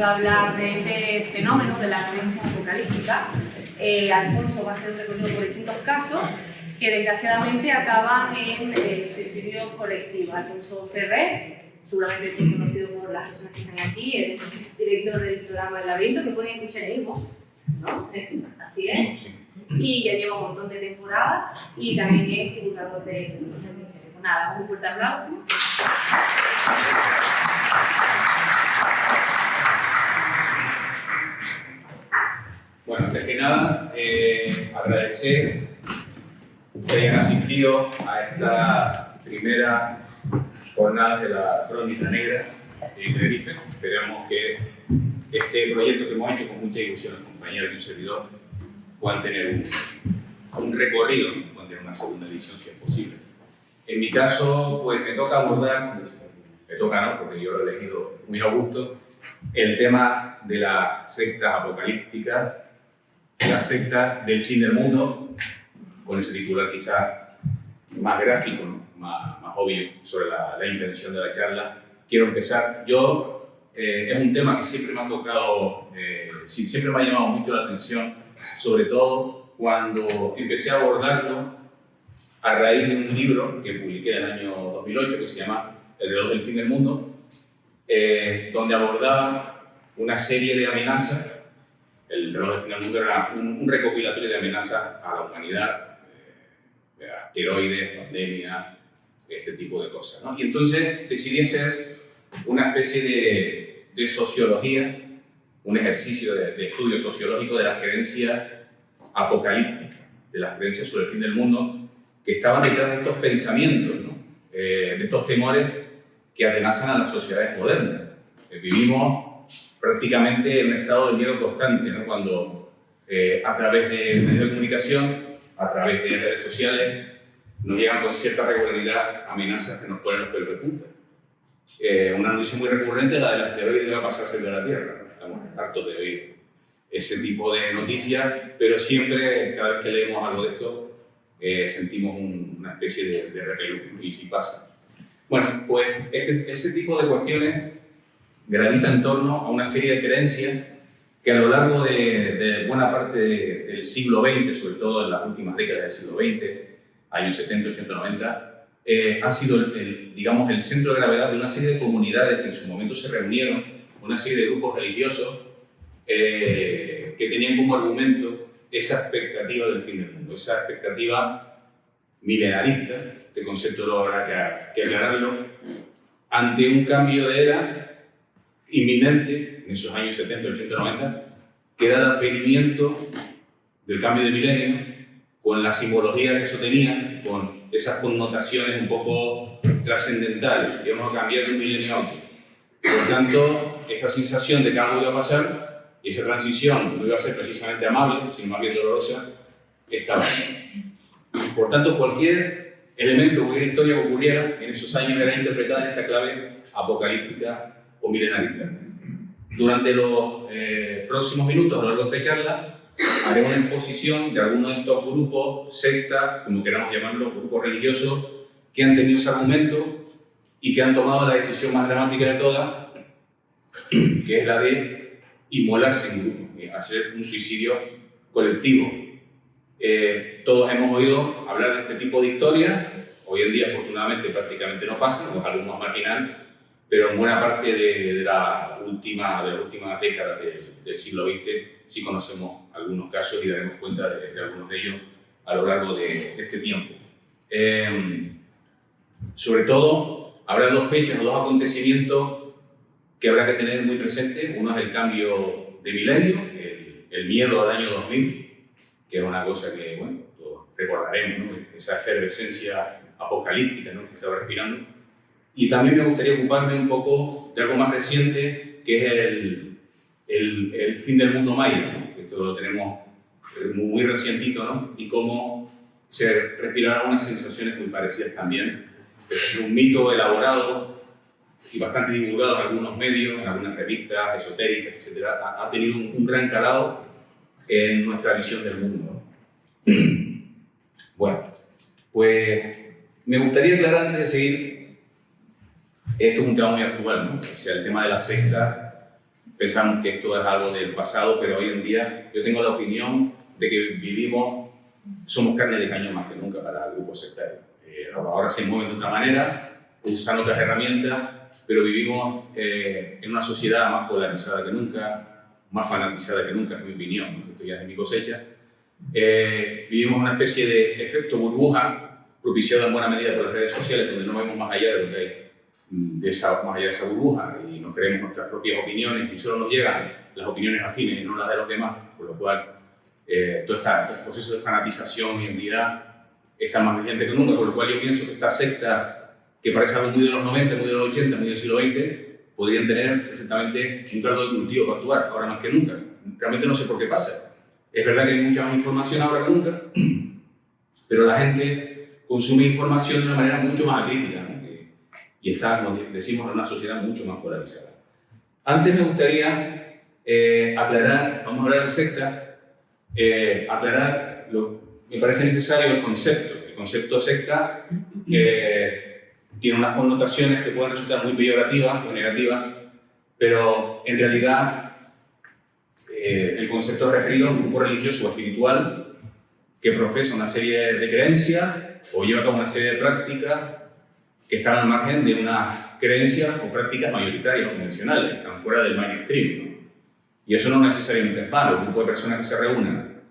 va a hablar de ese fenómeno de la creencia apocalíptica. Alfonso va a hacer un recorrido por distintos casos que desgraciadamente acaban en suicidios colectivos. Alfonso Ferrer, seguramente es conocido por las personas que están aquí, es director del programa El Laberinto, que pueden escuchar ahí, ¿no? Así es. Y ya lleva un montón de temporadas y también es divulgador de... Nada, un fuerte aplauso. Bueno, antes que nada, agradecer que hayan asistido a esta primera jornada de la Crónica Negra en Tenerife. Esperamos que este proyecto que hemos hecho con mucha ilusión, el compañero y un servidor, puedan tener un recorrido, puedan tener una segunda edición si es posible. En mi caso, pues me toca abordar, me toca no, porque yo lo he elegido muy a gusto, el tema de la secta apocalíptica, la secta del fin del mundo, con ese titular quizás más gráfico, ¿no? más obvio sobre la intención de la charla. Quiero empezar. Es un tema que siempre me ha tocado, siempre me ha llamado mucho la atención, sobre todo cuando empecé a abordarlo a raíz de un libro que publiqué en el año 2008 que se llama El reloj del fin del mundo, donde abordaba una serie de amenazas. El reloj del fin del mundo era un recopilatorio de amenazas a la humanidad, asteroides, pandemia, este tipo de cosas, ¿no? Y entonces decidí hacer una especie de sociología, un ejercicio de estudio sociológico de las creencias apocalípticas, de las creencias sobre el fin del mundo, que estaban detrás de estos pensamientos, ¿no? De estos temores que amenazan a las sociedades modernas. Vivimos prácticamente en un estado de miedo constante, ¿no? Cuando a través de medios de comunicación, a través de redes sociales, nos llegan con cierta regularidad amenazas que nos ponen los pelos de punta. Una noticia muy recurrente es la del asteroide que va a pasar cerca de la Tierra, ¿no? Estamos hartos de oír ese tipo de noticias, pero siempre, cada vez que leemos algo de esto, sentimos una especie de repelús, y si pasa. Bueno, pues este tipo de cuestiones gravita en torno a una serie de creencias que a lo largo de buena parte del siglo XX, sobre todo en las últimas décadas del siglo XX, años 70, 80, 90, ha sido digamos, el centro de gravedad de una serie de comunidades que en su momento se reunieron, una serie de grupos religiosos que tenían como argumento esa expectativa del fin del mundo, esa expectativa milenarista, este concepto lo habrá que aclararlo, ante un cambio de era inminente, en esos años 70, 80, 90, que era el advenimiento del cambio de milenio, con la simbología que eso tenía, con esas connotaciones un poco trascendentales, que íbamos a cambiar de un milenio a otro. Por tanto, esa sensación de que algo iba a pasar, y esa transición no iba a ser precisamente amable, sino más bien dolorosa, estaba. Por tanto, cualquier elemento, cualquier historia que ocurriera en esos años era interpretada en esta clave apocalíptica o milenarista. Durante los próximos minutos, a lo largo de esta charla, haré una exposición de algunos de estos grupos, sectas, como queramos llamarlos, grupos religiosos, que han tenido ese argumento y que han tomado la decisión más dramática de todas, que es la de inmolarse en grupo, hacer un suicidio colectivo. Todos hemos oído hablar de este tipo de historias. Hoy en día, afortunadamente, prácticamente no pasa, es algo más marginal, pero en buena parte de las últimas décadas del siglo XX sí conocemos algunos casos y daremos cuenta de algunos de ellos a lo largo de este tiempo. Sobre todo, habrá dos fechas o dos acontecimientos que habrá que tener muy presente. Uno es el cambio de milenio, el miedo al año 2000, que es una cosa que, bueno, todos recordaremos, ¿no? Esa efervescencia apocalíptica, ¿no?, que estaba respirando. Y también me gustaría ocuparme un poco de algo más reciente, que es el fin del mundo maya, ¿no? Esto lo tenemos muy recientito, ¿no? Y cómo se respiraron unas sensaciones muy parecidas también. Es un mito elaborado y bastante divulgado en algunos medios, en algunas revistas esotéricas, etc. Ha tenido un gran calado en nuestra visión del mundo. Bueno, pues me gustaría aclarar antes de seguir, esto es un tema muy actual, ¿no? O sea, el tema de la secta pensamos que esto es algo del pasado, pero hoy en día yo tengo la opinión de que somos carne de cañón más que nunca para el grupo sectario. Ahora se mueven de otra manera, usan otras herramientas, pero vivimos en una sociedad más polarizada que nunca, más fanatizada que nunca, es mi opinión, ¿no? Esto ya es mi cosecha. Vivimos una especie de efecto burbuja, propiciado en buena medida por las redes sociales, donde no vemos más allá de lo que hay más allá de esa burbuja y nos creemos nuestras propias opiniones y solo nos llegan las opiniones afines y no las de los demás, por lo cual todo este proceso de fanatización hoy en día está más vigente que nunca, por lo cual yo pienso que esta secta, que parece algo muy de los 90, muy de los 80, muy del siglo XX, podrían tener perfectamente un caldo de cultivo para actuar, ahora más que nunca. Realmente no sé por qué pasa. Es verdad que hay mucha más información ahora que nunca, pero la gente consume información de una manera mucho más acrítica, ¿no? Y está, como decimos, en una sociedad mucho más polarizada. Antes me gustaría aclarar, vamos a hablar de secta, aclarar me parece necesario el concepto. El concepto secta tiene unas connotaciones que pueden resultar muy peyorativas o negativas, pero en realidad el concepto es referido a un grupo religioso o espiritual que profesa una serie de creencias o lleva a cabo una serie de prácticas que están al margen de unas creencias o prácticas mayoritarias o convencionales, están fuera del mainstream, ¿no? Y eso no necesariamente es malo. Un grupo de personas que se reúnen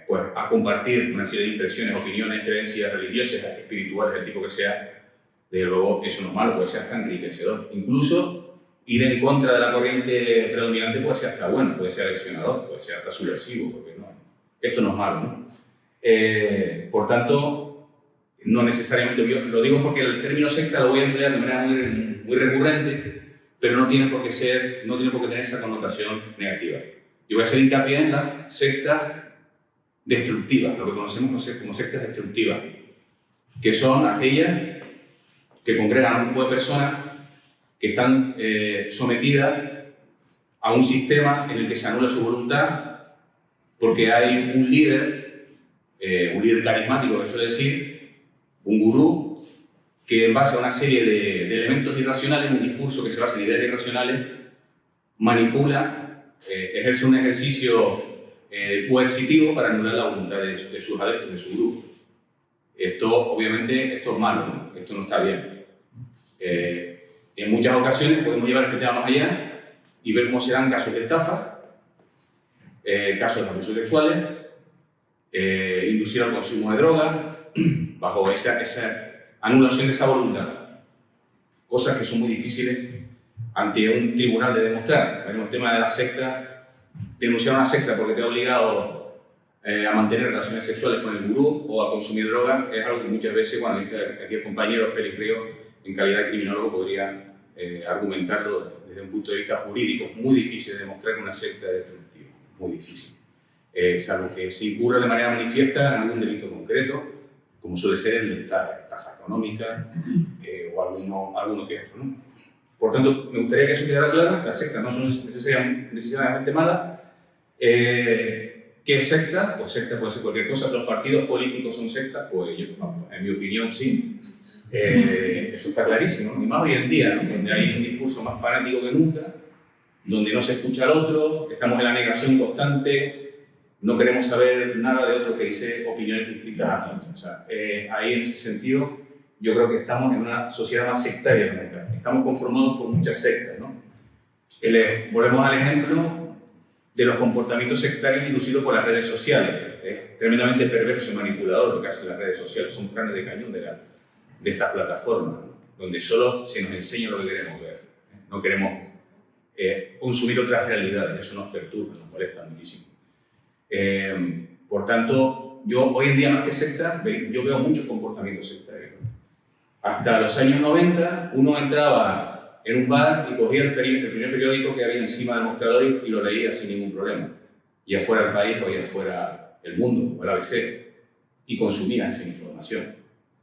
pues, a compartir una serie de impresiones, opiniones, creencias religiosas, espirituales, del tipo que sea, desde luego eso no es malo, puede ser hasta enriquecedor. Incluso ir en contra de la corriente predominante puede ser hasta bueno, puede ser aleccionador, puede ser hasta subversivo, porque no, esto no es malo, ¿no? Por tanto, no necesariamente, yo lo digo porque el término secta lo voy a emplear de manera muy recurrente, pero no tiene por qué tener esa connotación negativa. Yo voy a hacer hincapié en las sectas destructivas, lo que conocemos como sectas destructivas, que son aquellas que congregan a un grupo de personas que están sometidas a un sistema en el que se anula su voluntad porque hay un líder carismático, que suele decir, un gurú, que en base a una serie de elementos irracionales, un discurso que se basa en ideas irracionales, manipula, ejerce un ejercicio coercitivo para anular la voluntad de sus adeptos, de su grupo. Obviamente, esto es malo, ¿no? Esto no está bien. En muchas ocasiones podemos llevar este tema más allá y ver cómo se dan casos de estafa, casos de abusos sexuales, inducir al consumo de drogas, bajo esa anulación de esa voluntad. Cosas que son muy difíciles ante un tribunal de demostrar. Veremos el tema de la secta. Denunciar una secta porque te ha obligado a mantener relaciones sexuales con el gurú o a consumir drogas es algo que muchas veces, bueno, dice aquí el compañero Félix Río, en calidad de criminólogo, podría argumentarlo desde un punto de vista jurídico. Es muy difícil de demostrar que una secta es destructiva, muy difícil. Salvo que se incurra de manera manifiesta en algún delito concreto, como suele ser el de estafa económica o alguno que otro, ¿no? Por tanto, me gustaría que eso quedara claro. Las sectas no son necesariamente malas. ¿Qué es secta? Pues secta puede ser cualquier cosa. ¿Los partidos políticos son sectas? Pues yo, en mi opinión, sí. Eso está clarísimo, ¿no? Y más hoy en día, ¿no? Donde hay un discurso más fanático que nunca, donde no se escucha al otro, estamos en la negación constante, no queremos saber nada de otro que dice opiniones distintas a nuestras. O sea, ahí en ese sentido yo creo que estamos en una sociedad más sectaria que nunca. Estamos conformados por muchas sectas, ¿no? Volvemos al ejemplo de los comportamientos sectarios inducidos por las redes sociales. Es tremendamente perverso y manipulador lo que hacen las redes sociales. Son carnes de cañón de estas plataformas, ¿no? Donde solo se nos enseña lo que queremos ver. No queremos consumir otras realidades. Eso nos perturba, nos molesta muchísimo. Por tanto, yo hoy en día más que secta, yo veo muchos comportamientos sectarios. Hasta los años 90, uno entraba en un bar y cogía el primer periódico que había encima del mostrador y lo leía sin ningún problema. Ya fuera el país o ya fuera el mundo o el ABC. Y consumía esa información.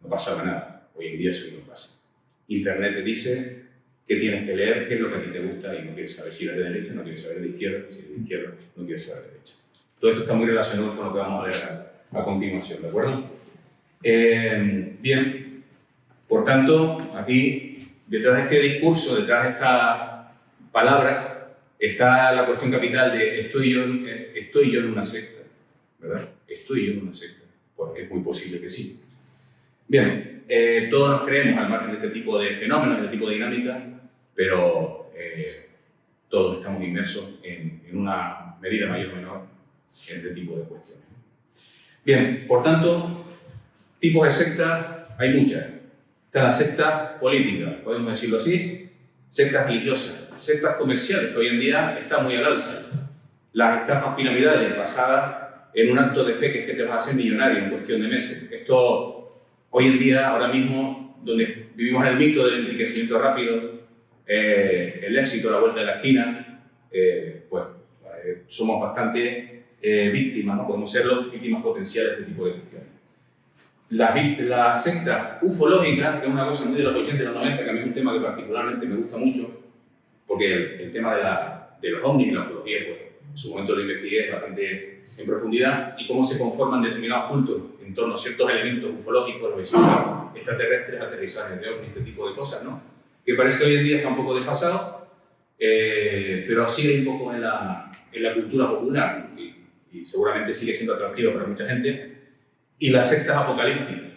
No pasaba nada. Hoy en día eso no pasa. Internet te dice qué tienes que leer, qué es lo que a ti te gusta y no quieres saber si eres de derecha, no quieres saber de izquierda, si eres de izquierda, no quieres saber de derecha. Todo esto está muy relacionado con lo que vamos a leer a continuación, ¿de acuerdo? Bien, por tanto, aquí, detrás de este discurso, detrás de estas palabras, está la cuestión capital de estoy yo en una secta, ¿verdad? ¿Estoy yo en una secta? Pues es muy posible que sí. Bien, todos nos creemos al margen de este tipo de fenómenos, de este tipo de dinámicas, pero todos estamos inmersos en una medida mayor o menor en este tipo de cuestiones. Bien, por tanto, tipos de sectas hay muchas. Está la secta política, podemos decirlo así, sectas religiosas, sectas comerciales, que hoy en día están muy al alza. Las estafas piramidales basadas en un acto de fe que es que te vas a hacer millonario en cuestión de meses. Esto, hoy en día, ahora mismo, donde vivimos en el mito del enriquecimiento rápido, el éxito a la vuelta de la esquina, somos bastante víctimas, ¿no? Podemos ser víctimas potenciales de este tipo de cuestiones. La secta ufológica, que es una cosa muy de los 80 y los 90, que a mí es un tema que particularmente me gusta mucho, porque el tema de los ovnis y la ufología, pues, en su momento lo investigué bastante en profundidad, y cómo se conforman determinados cultos en torno a ciertos elementos ufológicos, los vecinos extraterrestres, aterrizajes de ovnis, este tipo de cosas, ¿no? Que parece que hoy en día está un poco desfasado, pero sigue un poco en la cultura popular, y seguramente sigue siendo atractivo para mucha gente. Y las sectas apocalípticas.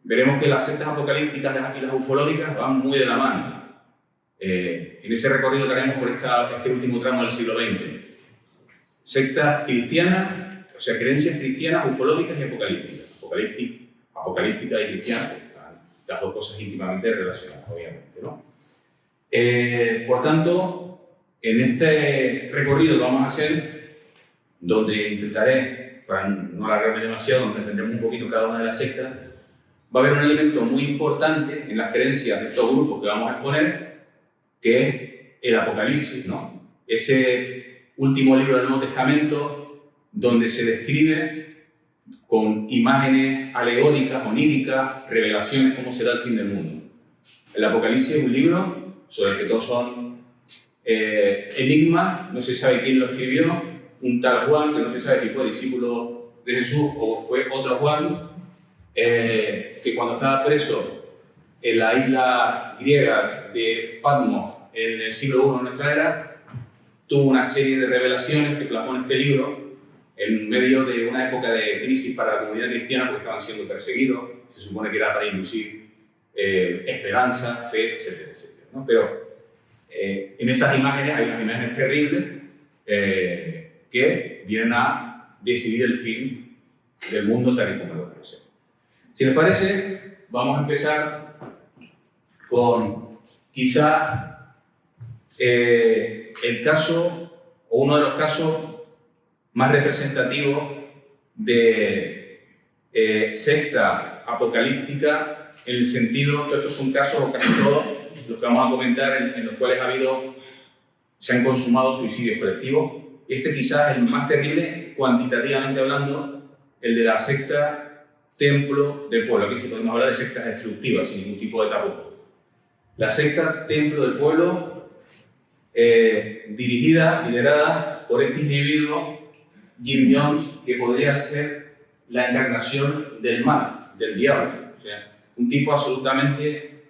Veremos que las sectas apocalípticas y las ufológicas van muy de la mano. En ese recorrido que haremos por este último tramo del siglo XX. Sectas cristianas, o sea, creencias cristianas, ufológicas y apocalípticas. Apocalíptica y cristiana, las dos cosas íntimamente relacionadas, obviamente, ¿no? Por tanto, en este recorrido que vamos a hacer, donde intentaré, para no alargarme demasiado, donde entendemos un poquito cada una de las sectas, va a haber un elemento muy importante en las creencias de estos grupos que vamos a exponer, que es el Apocalipsis, ¿no? Ese último libro del Nuevo Testamento donde se describe con imágenes alegóricas, oníricas, revelaciones, cómo será el fin del mundo. El Apocalipsis es un libro sobre el que todos son enigmas, no se sabe quién lo escribió, un tal Juan, que no se sabe si fue discípulo de Jesús o fue otro Juan, que cuando estaba preso en la isla griega de Patmos en el siglo I de nuestra era, tuvo una serie de revelaciones que plasmó en este libro en medio de una época de crisis para la comunidad cristiana porque estaban siendo perseguidos, se supone que era para inducir esperanza, fe, etcétera, etcétera, ¿no? Pero en esas imágenes hay unas imágenes terribles que vienen a decidir el fin del mundo tal y como lo conocemos. Si les parece, vamos a empezar con quizá el caso, o uno de los casos más representativos de secta apocalíptica, en el sentido que estos son casos, o casi todos, los que vamos a comentar, en los cuales se han consumado suicidios colectivos. Este quizás es el más terrible, cuantitativamente hablando, el de la secta Templo del Pueblo. Aquí sí podemos hablar de sectas destructivas, sin ningún tipo de tapujo. La secta Templo del Pueblo, liderada por este individuo, Jim Jones, que podría ser la encarnación del mal, del diablo. O sea, un tipo absolutamente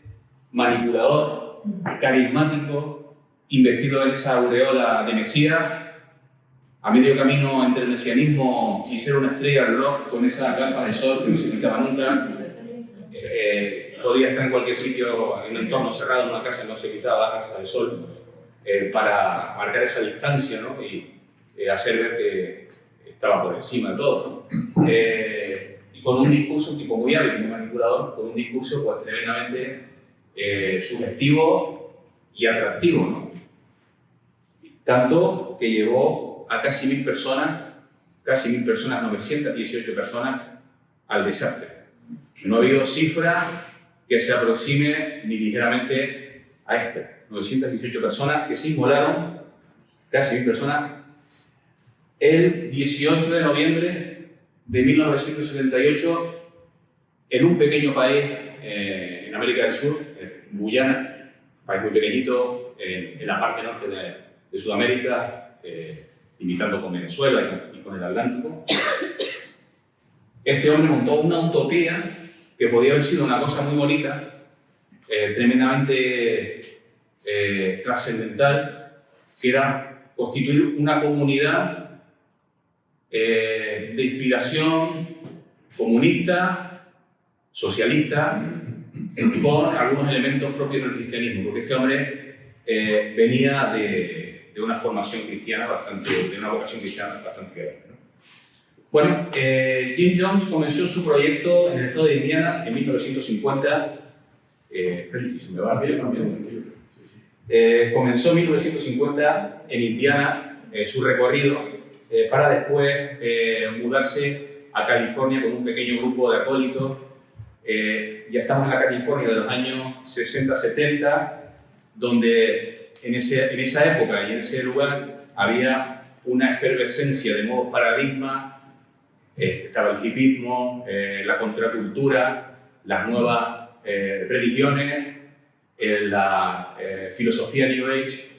manipulador, carismático, investido en esa aureola de Mesías, a medio camino entre el mesianismo y ser una estrella del rock con esa gafas de sol que no se quitaba nunca. Podía estar en cualquier sitio, en un entorno cerrado, en una casa, no se quitaba las gafas de sol para marcar esa distancia, ¿no? Y hacer ver que estaba por encima de todo, ¿no? Y con un discurso, un tipo muy hábil, muy manipulador, con un discurso pues tremendamente sugestivo y atractivo, ¿no? Tanto que llevó a casi 1.000 personas, 918 personas, al desastre. No ha habido cifra que se aproxime ni ligeramente a esta. 918 personas que se inmolaron, casi 1.000 personas, el 18 de noviembre de 1978, en un pequeño país en América del Sur, Guyana, un país muy pequeñito, en la parte norte de Sudamérica, limitando con Venezuela y con el Atlántico. Este hombre montó una utopía que podía haber sido una cosa muy bonita, tremendamente trascendental, que era constituir una comunidad de inspiración comunista, socialista, con algunos elementos propios del cristianismo, porque este hombre venía de una formación cristiana de una vocación cristiana bastante grande, ¿no? Bueno, Jim Jones comenzó su proyecto en el estado de Indiana en 1950. Félix, se me va a ver también. Comenzó en 1950 en Indiana su recorrido para después mudarse a California con un pequeño grupo de acólitos. Ya estamos en la California de los años 60-70, donde en esa época y en ese lugar había una efervescencia de nuevos paradigmas. Estaba el hippismo, la contracultura, las nuevas religiones, la filosofía New Age,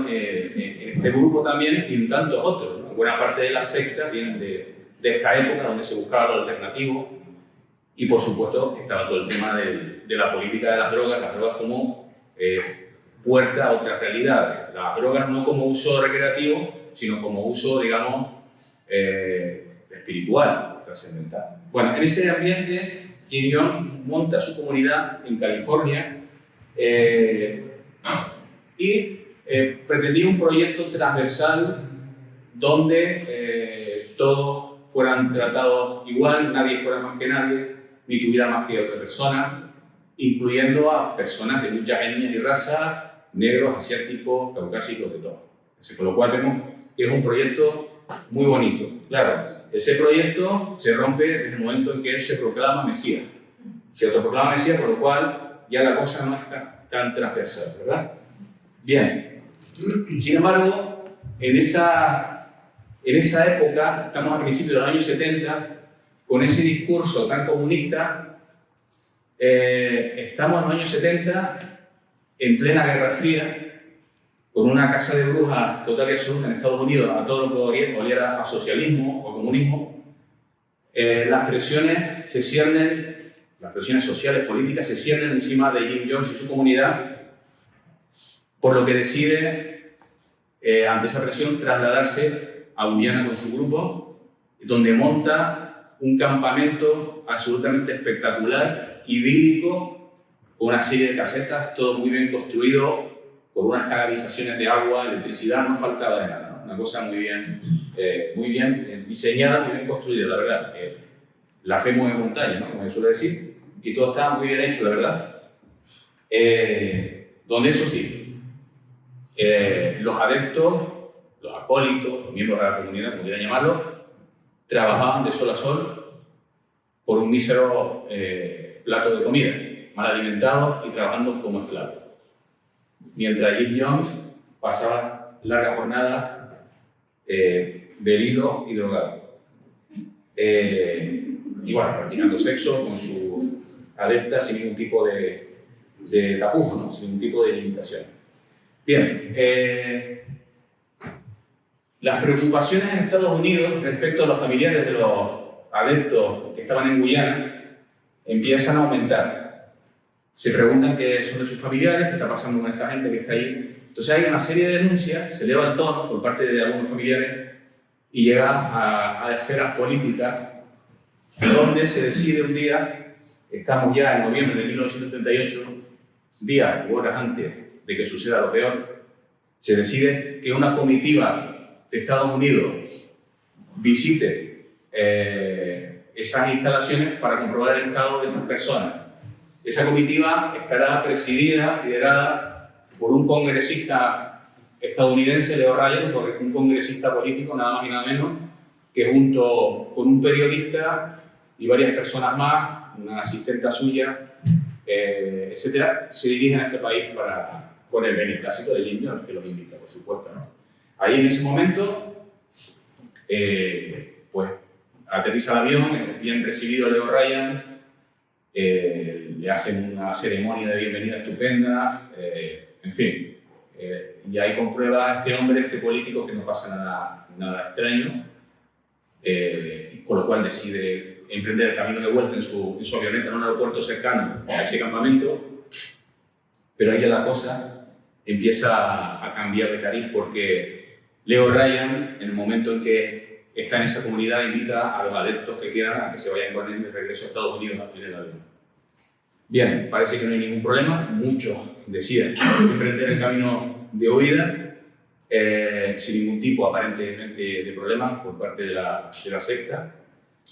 en este grupo también y en tantos otros, ¿no? Buena parte de las sectas vienen de esta época donde se buscaba lo alternativo y por supuesto estaba todo el tema de la política de las drogas como puerta a otras realidades. Las drogas no como uso recreativo, sino como uso, digamos, espiritual, trascendental. Bueno, en ese ambiente Jim Jones monta su comunidad en California y pretendía un proyecto transversal donde todos fueran tratados igual, nadie fuera más que nadie, ni tuviera más que otra persona, incluyendo a personas de muchas etnias y razas, negros, asiáticos, caucásicos, de todo. Con lo cual vemos que es un proyecto muy bonito. Claro, ese proyecto se rompe desde el momento en que él se proclama Mesías. Se autoproclama Mesías, por lo cual ya la cosa no es tan transversal, ¿verdad? Bien. Sin embargo, en esa época, estamos a principios de los años 70, con ese discurso tan comunista, estamos en los años 70, en plena Guerra Fría, con una casa de brujas total y absoluta en Estados Unidos, a todo lo que oliera a socialismo o comunismo. Las presiones sociales, políticas, se ciernen encima de Jim Jones y su comunidad, por lo que decide, ante esa presión, trasladarse a Guyana con su grupo, donde monta un campamento absolutamente espectacular, idílico, con una serie de casetas, todo muy bien construido, con unas canalizaciones de agua, electricidad, no faltaba de nada, ¿no? Una cosa muy bien diseñada, muy bien construida, la verdad. La fe mueve montaña, ¿no? Como se suele decir, y todo estaba muy bien hecho, la verdad. Donde eso sí, los adeptos, los acólitos, los miembros de la comunidad, como quieran llamarlo, trabajaban de sol a sol por un mísero plato de comida, mal alimentados y trabajando como esclavos. Mientras Jim Jones pasaba largas jornadas bebido y drogado. Y bueno, practicando sexo con su adepta sin ningún tipo de tapujo, ¿no? Sin ningún tipo de limitación. Bien, las preocupaciones en Estados Unidos respecto a los familiares de los adeptos que estaban en Guyana empiezan a aumentar. Se preguntan qué son de sus familiares, qué está pasando con esta gente que está ahí. Entonces hay una serie de denuncias, se eleva el tono por parte de algunos familiares y llega a esferas políticas, donde se decide un día, estamos ya en noviembre de 1978, días u horas antes de que suceda lo peor, se decide que una comitiva de Estados Unidos visite esas instalaciones para comprobar el estado de estas personas. Esa comitiva estará presidida, liderada por un congresista estadounidense, Leo Ryan, por un congresista político, nada más y nada menos, que junto con un periodista y varias personas más, una asistenta suya, etcétera, se dirigen a este país con el beneplácito de Jim Jones, que los invita, por supuesto, ¿no? Ahí en ese momento, pues aterriza el avión, bien recibido Leo Ryan, le hacen una ceremonia de bienvenida estupenda, en fin, y ahí comprueba a este hombre, este político, que no pasa nada extraño, con lo cual decide emprender el camino de vuelta en su avioneta en un aeropuerto cercano a ese campamento, pero ahí la cosa empieza a cambiar de cariz porque Leo Ryan, en el momento en que está en esa comunidad, invita a los adeptos que quieran a que se vayan con él de regreso a Estados Unidos en el avión. Bien, parece que no hay ningún problema, muchos deciden emprender el camino de huida sin ningún tipo aparentemente de problemas por parte de la secta,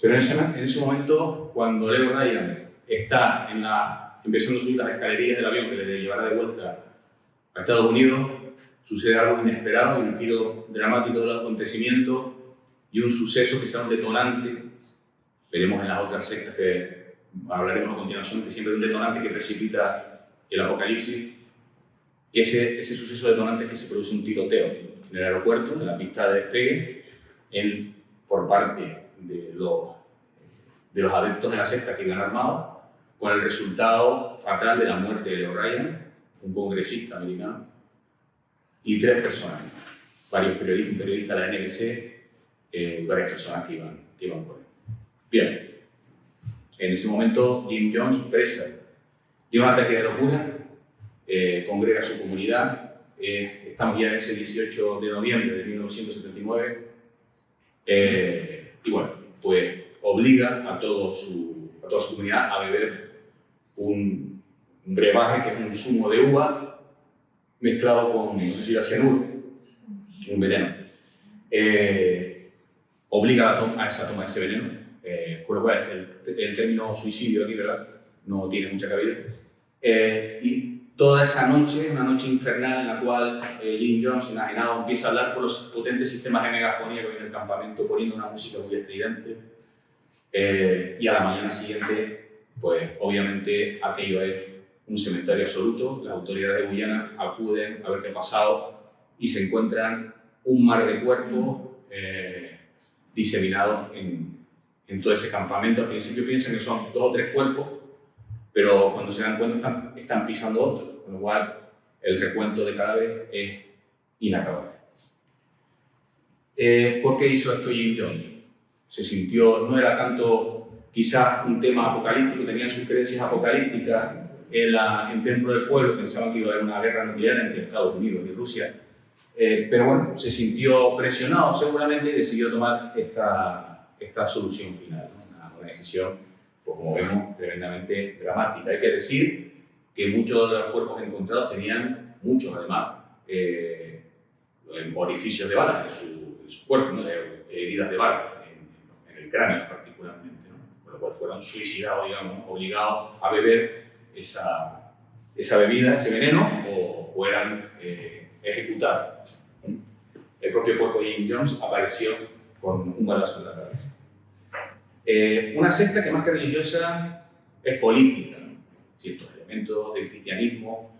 pero en ese momento, cuando Leo Ryan está empezando a subir las escalerillas del avión que le llevará de vuelta a Estados Unidos, sucede algo inesperado y un giro dramático de los acontecimientos y un suceso que será un detonante. Veremos en las otras sectas que hablaremos a continuación que siempre hay un detonante que precipita el apocalipsis. Y ese suceso detonante es que se produce un tiroteo en el aeropuerto, en la pista de despegue, por parte de los adeptos de la secta que iban armados, con el resultado fatal de la muerte de Leo Ryan, un congresista americano, y 3 personas, varios periodistas, un periodista de la NBC, y varias personas que iban por él. Bien, en ese momento Jim Jones, presa, tiene un ataque de locura, congrega a su comunidad, estamos ya en ese 18 de noviembre de 1979, y bueno, pues obliga a toda su comunidad a beber un brebaje que es un zumo de uva mezclado con, no sé si era cianuro, un veneno. Obliga a esa toma de ese veneno, con lo cual el término suicidio aquí, ¿verdad?, no tiene mucha cabida. Y toda esa noche, una noche infernal en la cual Jim Jones, enajenado, empieza a hablar por los potentes sistemas de megafonía que hay en el campamento, poniendo una música muy estridente. Y a la mañana siguiente, pues obviamente aquello es un cementerio absoluto. Las autoridades de Guyana acuden a ver qué ha pasado y se encuentran un mar de cuerpos diseminados en todo ese campamento. Al principio piensan que son 2 o 3 cuerpos, pero cuando se dan cuenta están pisando otros, con lo cual el recuento de cadáveres es inacabable. ¿Por qué hizo esto Jim Jones? Se sintió, no era tanto quizás un tema apocalíptico, tenían sus creencias apocalípticas en Templo del Pueblo, pensaban que iba a haber una guerra nuclear entre Estados Unidos y Rusia, pero bueno, se sintió presionado seguramente y decidió tomar esta solución final, ¿no? Una decisión, pues como vemos, tremendamente dramática. Hay que decir que muchos de los cuerpos encontrados tenían, muchos además, orificios de bala en su cuerpo, ¿no? Heridas de bala en el cráneo particularmente, ¿no? Con lo cual fueron suicidados, digamos, obligados a beber esa bebida, ese veneno, o eran ejecutados. El propio cuerpo de Jim Jones apareció con un balazo en la cabeza. Una secta que más que religiosa es política, ¿no? Ciertos elementos del cristianismo,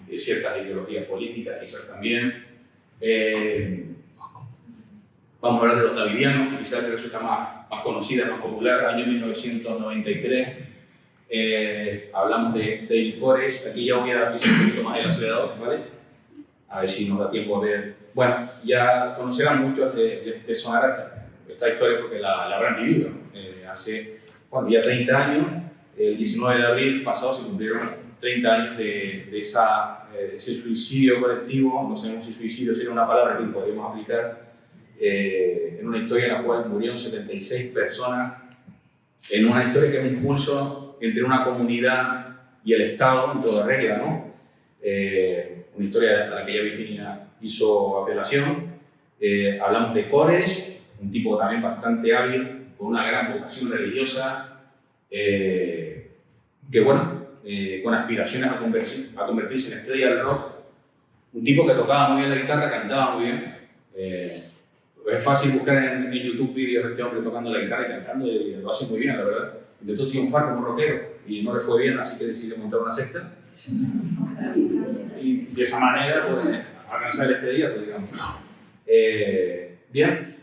de ciertas ideologías políticas quizás también. Vamos a hablar de los davidianos, que quizás resulta más conocida, más popular. Año 1993, hablamos de David Koresh. Aquí ya voy a pisar un poquito más el acelerador, ¿vale? A ver si nos da tiempo a ver. Bueno, ya conocerán muchos de sonar esta historia porque la habrán vivido, ¿no? Hace ya 30 años, el 19 de abril pasado se cumplieron 30 años de ese suicidio colectivo. No sabemos si suicidio sería una palabra que podríamos aplicar en una historia en la cual murieron 76 personas, en una historia que es un pulso entre una comunidad y el Estado en toda regla, ¿no? Una historia a la que ya Virginia hizo apelación. Hablamos de Koresh, un tipo también bastante hábil, con una gran vocación religiosa, que bueno, con aspiraciones a convertirse en estrella del rock. Un tipo que tocaba muy bien la guitarra, cantaba muy bien. Es fácil buscar en YouTube vídeos de este hombre tocando la guitarra y cantando, y lo hace muy bien, la verdad. Intentó triunfar como rockero y no le fue bien, así que decidió montar una secta. Y de esa manera, pues, alcanzar el estrellato, digamos. Bien.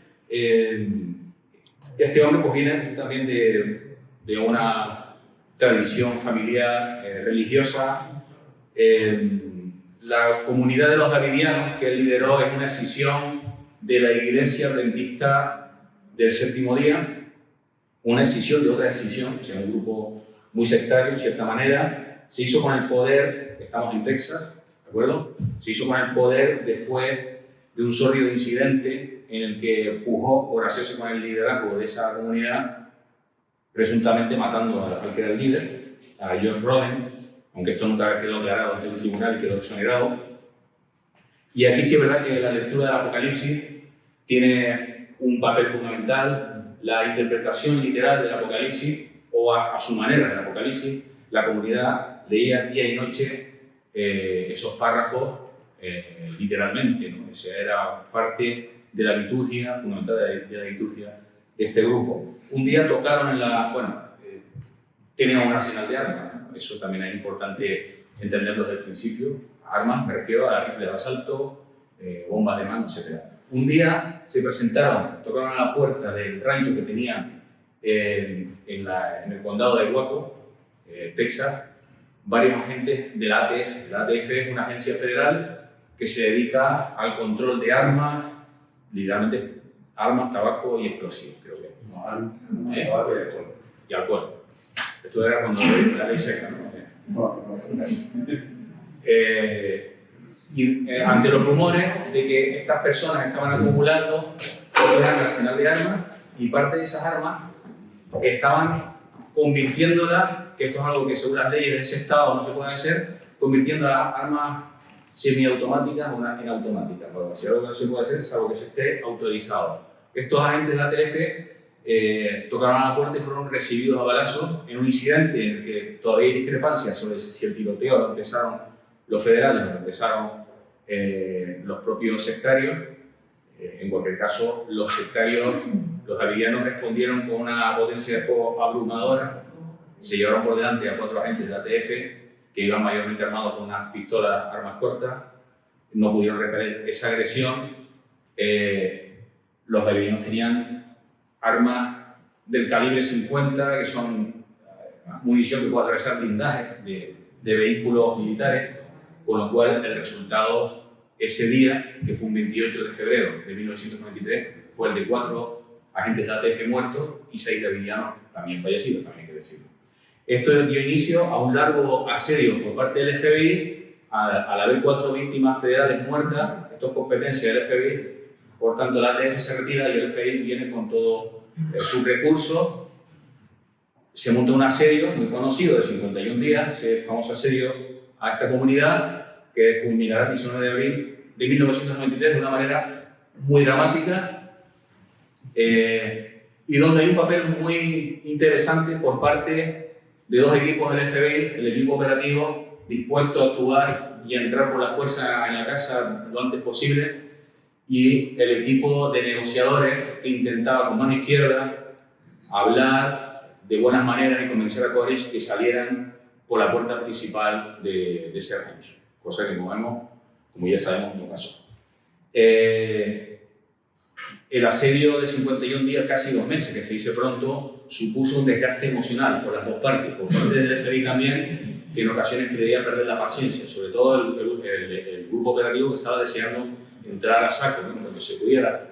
Este hombre pues viene también de una tradición familiar, religiosa. La comunidad de los davidianos que él lideró es una escisión de la Iglesia Adventista del Séptimo Día, una escisión de otra escisión, o sea, un grupo muy sectario en cierta manera. Se hizo con el poder, estamos en Texas, ¿de acuerdo? Se hizo con el poder después de un sórdido incidente en el que pujó por hacerse con el liderazgo de esa comunidad, presuntamente matando al que era el líder, a John Roden, aunque esto nunca quedó aclarado ante un tribunal y quedó exonerado. Y aquí sí es verdad que la lectura del Apocalipsis tiene un papel fundamental, la interpretación literal del Apocalipsis, o a su manera del Apocalipsis. La comunidad leía día y noche esos párrafos literalmente, ¿no? O sea, era parte de la liturgia, fundamental de la liturgia de este grupo. Un día tocaron en la... Bueno, tenían un arsenal de armas, ¿no? Eso también es importante entenderlo desde el principio. Armas, me refiero a rifles de asalto, bombas de mano, etc. Un día se presentaron, tocaron a la puerta del rancho que tenían en el condado de Waco, Texas, varios agentes de la ATF. La ATF es una agencia federal que se dedica al control de armas, literalmente armas, tabaco y explosivos, creo que. Tabaco y alcohol. Y alcohol. Esto era cuando la ley seca, ¿no? Ante los rumores de que estas personas estaban acumulando un gran arsenal de armas y parte de esas armas estaban convirtiéndolas, que esto es algo que según las leyes de ese estado no se puede hacer, convirtiendo las armas semiautomáticas en automáticas. Bueno, si algo que no se puede hacer es algo que se esté autorizado. Estos agentes de la ATF tocaron a la puerta y fueron recibidos a balazos en un incidente en el que todavía hay discrepancias sobre si el tiroteo lo empezaron los federales o lo empezaron los propios sectarios. En cualquier caso, los sectarios, los davidianos, respondieron con una potencia de fuego abrumadora. Se llevaron por delante a 4 agentes de la ATF que iban mayormente armados con unas pistolas, armas cortas. No pudieron repeler esa agresión. Los davidianos tenían armas del calibre 50, que son munición que puede atravesar blindajes de vehículos militares, con lo cual el resultado ese día, que fue un 28 de febrero de 1993, fue el de 4 agentes de ATF muertos y 6 davidianos también fallecidos, también hay que decirlo. Esto dio inicio a un largo asedio por parte del FBI. Al haber 4 víctimas federales muertas, esto es competencia del FBI, por tanto la ATF se retira y el FBI viene con todo sus recursos. Se monta un asedio muy conocido de 51 días, ese famoso asedio a esta comunidad, que culminará el 19 de abril de 1993 de una manera muy dramática, y donde hay un papel muy interesante por parte de 2 equipos del FBI, el equipo operativo dispuesto a actuar y a entrar por la fuerza en la casa lo antes posible, y el equipo de negociadores que intentaba con mano izquierda hablar de buenas maneras y convencer a Koresh que salieran por la puerta principal de ese rancho, cosa que como ya sabemos, no pasó. El asedio de 51 días, casi 2 meses, que se dice pronto, supuso un desgaste emocional por las dos partes, por parte del FBI también, que en ocasiones creía perder la paciencia, sobre todo el grupo operativo que estaba deseando entrar a saco, ¿no? Cuando se pudiera,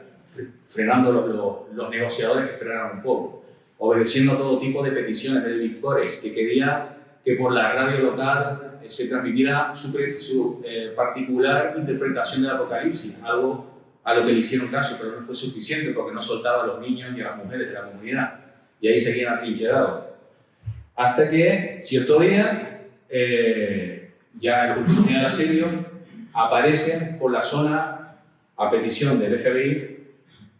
frenando los negociadores que esperaran un poco, obedeciendo a todo tipo de peticiones de David Koresh, que quería que por la radio local se transmitiera su particular interpretación del Apocalipsis, algo a lo que le hicieron caso, pero no fue suficiente porque no soltaba a los niños y a las mujeres de la comunidad, y ahí seguían atrincherados. Hasta que, cierto día, ya en el último día del asedio, aparecen por la zona, a petición del FBI,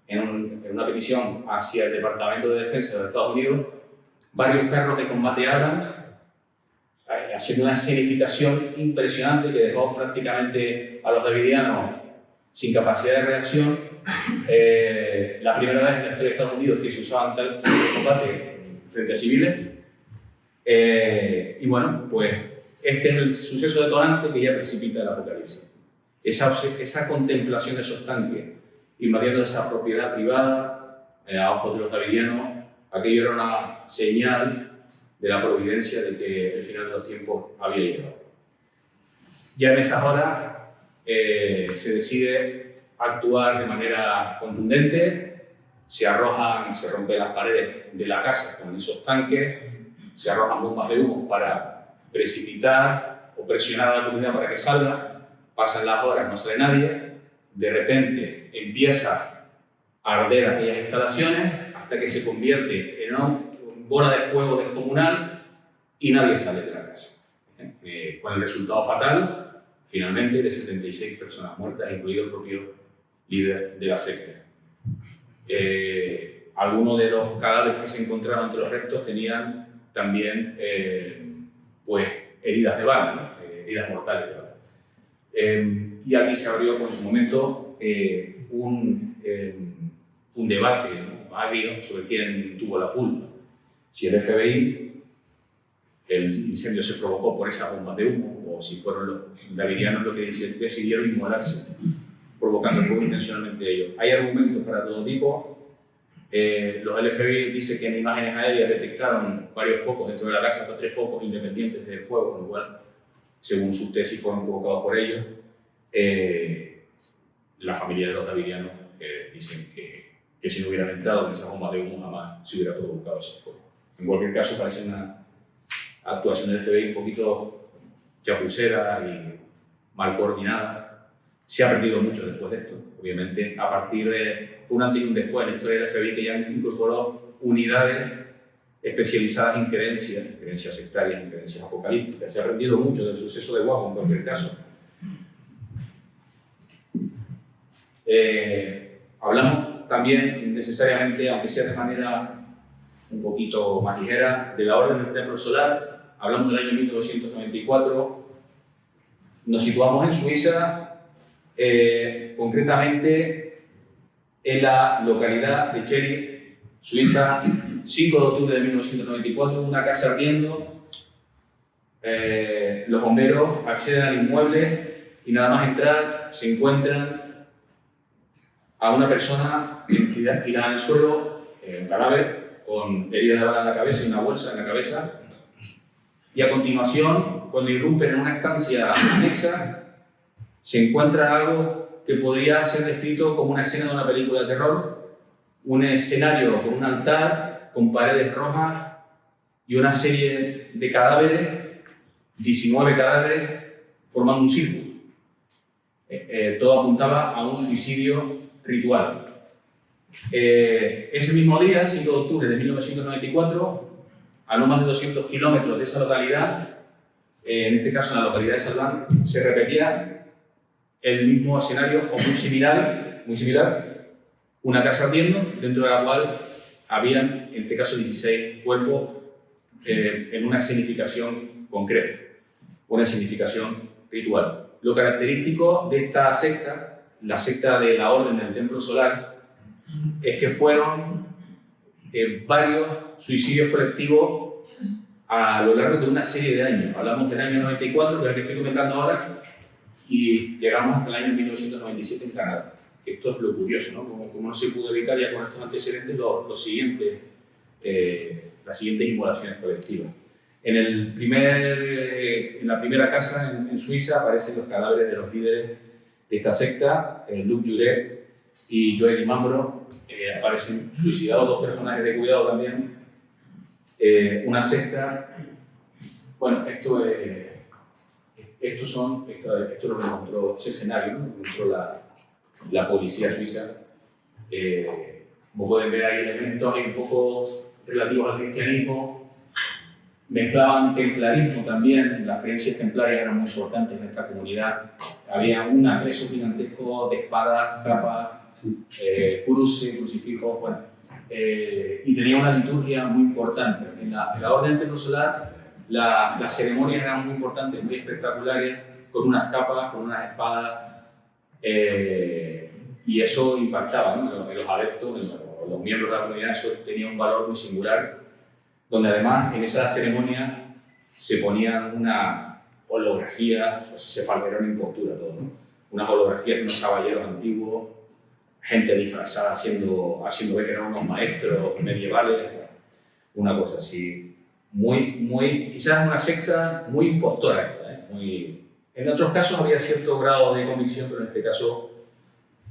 en una petición hacia el Departamento de Defensa de los Estados Unidos, varios carros de combate Abrams, haciendo una escenificación impresionante que dejó prácticamente a los davidianos sin capacidad de reacción. La primera vez en la historia de Estados Unidos que se usaban tal tipo de combate frente a civiles. Y bueno, pues este es el suceso detonante que ya precipita el Apocalipsis. Esa contemplación de esos tanques invadiendo esa propiedad privada a ojos de los davidianos, aquello era una señal de la providencia de que el final de los tiempos había llegado. Ya en esas horas se decide actuar de manera contundente, se rompen las paredes de la casa con esos tanques, se arrojan bombas de humo para precipitar o presionar a la comunidad para que salga. pasan las horas, no sale nadie, de repente empieza a arder aquellas instalaciones hasta que se convierte en una bola de fuego descomunal y nadie sale de la casa. Con el resultado fatal, finalmente, de 76 personas muertas, incluido el propio líder de la secta. Algunos de los cadáveres que se encontraron entre los restos tenían también pues, heridas de bala, ¿no? Heridas mortales de bala. Y aquí se abrió en su momento un debate, ¿no?, agrio sobre quién tuvo la culpa. Si el FBI, el incendio se provocó por esas bombas de humo, o si fueron los davidianos los que decidieron inmolarse, provocando fuego intencionalmente ellos. Hay argumentos para todo tipo. Los del FBI dicen que en imágenes aéreas detectaron varios focos dentro de la casa, hasta 3 focos independientes de fuego, con lo cual, según sus tesis, fueron provocados por ellos. La familia de los davidianos dicen que si no hubieran entrado en esas bombas de humo jamás se hubiera provocado ese fuego. En cualquier caso, parece una actuación del FBI un poquito chapucera y mal coordinada. Se ha aprendido mucho después de esto, obviamente, a partir de... Fue un antes y un después en la historia del FBI, que ya incorporó unidades especializadas en creencias sectarias, en creencias apocalípticas. Se ha aprendido mucho del suceso de Waco, en cualquier caso. Hablamos también, necesariamente, aunque sea de manera un poquito más ligera, de la Orden del Templo Solar. Hablamos del año 1994. Nos situamos en Suiza, concretamente en la localidad de Cheri, Suiza, 5 de octubre de 1994, una casa ardiendo. Los bomberos acceden al inmueble y nada más entrar se encuentran a una persona tirada en el suelo, un cadáver, con heridas de bala en la cabeza y una bolsa en la cabeza. Y a continuación, cuando irrumpen en una estancia anexa, se encuentra algo que podría ser descrito como una escena de una película de terror, un escenario con un altar, con paredes rojas y una serie de cadáveres, 19 cadáveres, formando un círculo. Todo apuntaba a un suicidio ritual. Ese mismo día, 5 de octubre de 1994, a no más de 200 kilómetros de esa localidad, en este caso en la localidad de Salván, se repetía el mismo escenario, o muy similar, una casa ardiendo, dentro de la cual habían, en este caso, 16 cuerpos en una escenificación concreta, una escenificación ritual. Lo característico de esta secta, la secta de la Orden del Templo Solar, es que fueron varios suicidios colectivos a lo largo de una serie de años. Hablamos del año 94, que es el que estoy comentando ahora, y llegamos hasta el año 1997 en Canadá. Esto es lo curioso, ¿no? Como no se pudo evitar ya con estos antecedentes las siguientes inmolaciones colectivas. En la primera casa en Suiza aparecen los cadáveres de los líderes de esta secta, Luc Juret y Joël Dimambro. Aparecen suicidados, 2 personajes de cuidado también. Una secta, bueno, esto es lo que encontró ese escenario, ¿no? Encontró la policía suiza. Como pueden ver, hay elementos un poco relativos al cristianismo. Mezclaban templarismo también, las creencias templarias eran muy importantes en esta comunidad. Había un acceso gigantesco de espadas, capas, cruces, crucifijos, bueno, y tenía una liturgia muy importante. En la Orden del Templo Solar, las ceremonias eran muy importantes, muy espectaculares, con unas capas, con unas espadas, y eso impactaba, ¿no? En los adeptos, en los miembros de la comunidad. Eso tenía un valor muy singular, donde además en esa ceremonia se ponían una holografía, se faltaba una impostura todo, ¿no? Unas holografías de unos caballeros antiguos, gente disfrazada haciendo ver que eran unos maestros medievales, una cosa así. Quizás una secta muy impostora esta, en otros casos había cierto grado de convicción, pero en este caso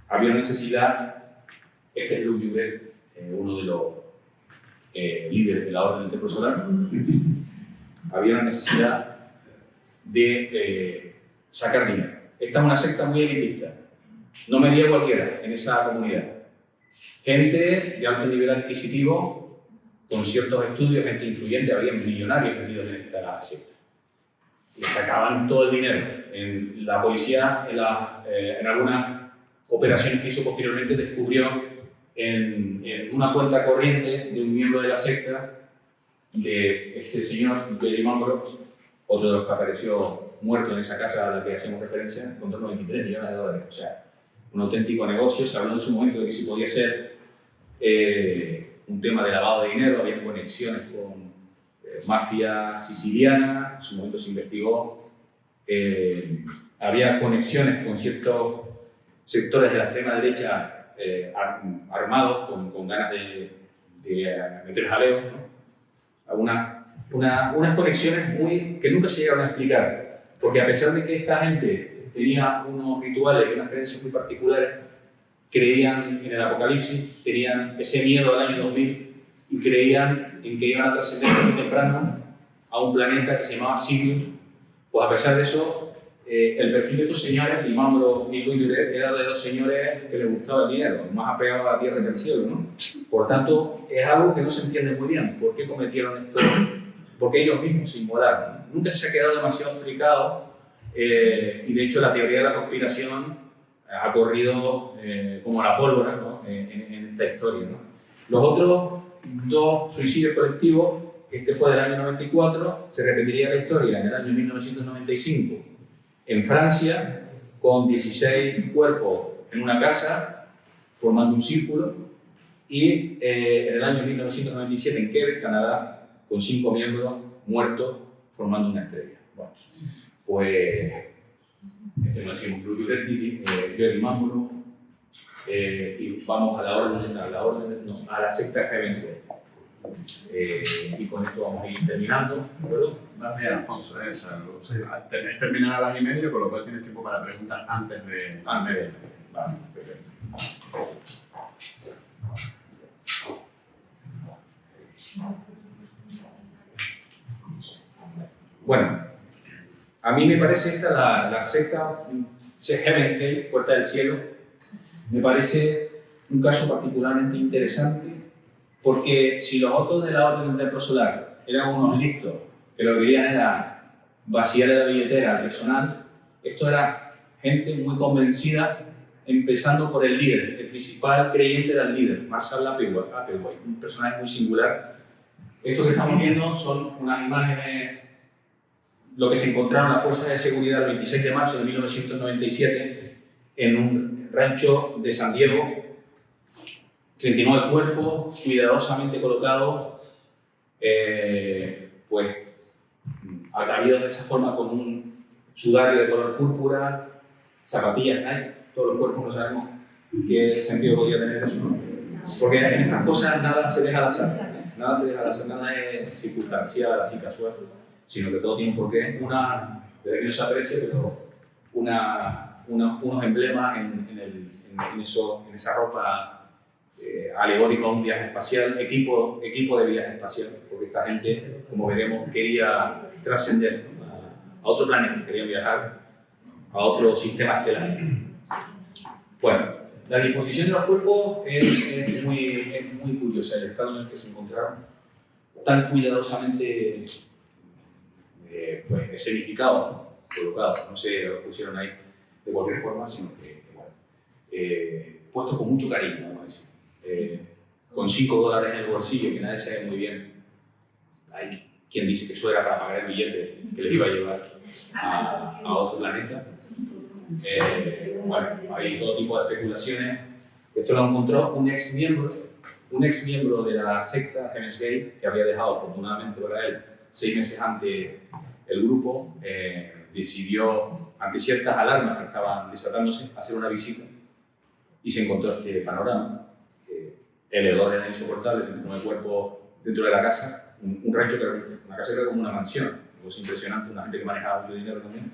había una necesidad. Este es Luc Juret, uno de los líderes de la Orden del Templo Solar. Había una necesidad de sacar dinero. esta es una secta muy elitista. No medía cualquiera en esa comunidad. Gente de alto nivel adquisitivo, con ciertos estudios, gente influyente, había millonarios metidos en esta secta. Y sacaban todo el dinero. En la policía, en algunas operaciones que hizo posteriormente, descubrió en una cuenta corriente de un miembro de la secta, de este señor, Jerry Mambro, otro de los que apareció muerto en esa casa a la que hacemos referencia, encontró 93 millones de dólares. O sea, un auténtico negocio. Se habló en su momento de que si podía ser un tema de lavado de dinero, había conexiones con mafia siciliana, en su momento se investigó, había conexiones con ciertos sectores de la extrema derecha armados, con ganas de meter jaleo, ¿no? Unas conexiones que nunca se llegaron a explicar, porque a pesar de que esta gente tenía unos rituales y unas creencias muy particulares, creían en el apocalipsis, tenían ese miedo al año 2000 y creían en que iban a trascender muy temprano a un planeta que se llamaba Sirius. Pues a pesar de eso, el perfil de estos señores, y Mambro y Luis Lloret, era de los señores que les gustaba el dinero, más apegado a la tierra que al cielo, ¿no? Por tanto, es algo que no se entiende muy bien. ¿Por qué cometieron esto? Porque ellos mismos se inmolaron, ¿no? Nunca se ha quedado demasiado explicado, y de hecho la teoría de la conspiración ha corrido como la pólvora, ¿no? en esta historia, ¿no? Los otros dos suicidios colectivos, este fue del año 94, se repetiría la historia en el año 1995 en Francia, con 16 cuerpos en una casa, formando un círculo, y en el año 1997 en Quebec, Canadá, con 5 miembros muertos, formando una estrella. Bueno, pues, lo decimos Luis Lloret, Jerry Mambro, y vamos a la secta Heaven's Gate. Y con esto vamos a ir terminando, ¿verdad? Vas bien, Alfonso, es terminar a las 1:30, con lo cual tienes tiempo para preguntar antes de... Vale, perfecto. Bueno, a mí me parece esta la secta Heaven's Gate, Puerta del Cielo, me parece un caso particularmente interesante, porque si los otros de la Orden del Templo Solar eran unos listos que lo que querían era vaciar la billetera personal, esto era gente muy convencida, empezando por el líder. El principal creyente era el líder, Marshall Applewhite, un personaje muy singular. Esto que estamos viendo son unas imágenes, lo que se encontraron las fuerzas de seguridad el 26 de marzo de 1997 en un rancho de San Diego. 39 cuerpos cuidadosamente colocados, pues ataviados de esa forma con un sudario de color púrpura, zapatillas Nike, todos los cuerpos no sabemos qué sentido podría tener eso, ¿no? Porque en estas cosas nada se deja al azar, nada se deja al azar, nada es circunstancial, así casual, sino que todo tiene un porqué, desde que no se aprecia, pero unos emblemas en esa ropa alegórico a un viaje espacial, equipo de viaje espacial, porque esta gente, como veremos, quería trascender a otro planeta, quería viajar a otro sistema estelar. Bueno, la disposición de los cuerpos es muy curiosa, el estado en el que se encontraron, tan cuidadosamente pues, escenificados, ¿no? Colocados, no se los pusieron ahí de cualquier forma, sino que puestos con mucho cariño, vamos a decir. Con $5 en el bolsillo, que nadie sabe muy bien. Hay quien dice que eso era para pagar el billete que les iba a llevar a otro planeta. Bueno, hay todo tipo de especulaciones. Esto lo encontró un ex miembro de la secta Heaven's Gate, que había dejado afortunadamente para él 6 meses antes el grupo, decidió, ante ciertas alarmas que estaban desatándose, hacer una visita y se encontró este panorama. El hedor era insoportable, 39 cuerpos dentro de la casa, un rancho que era una casa que era como una mansión, pues impresionante, una gente que manejaba mucho dinero también.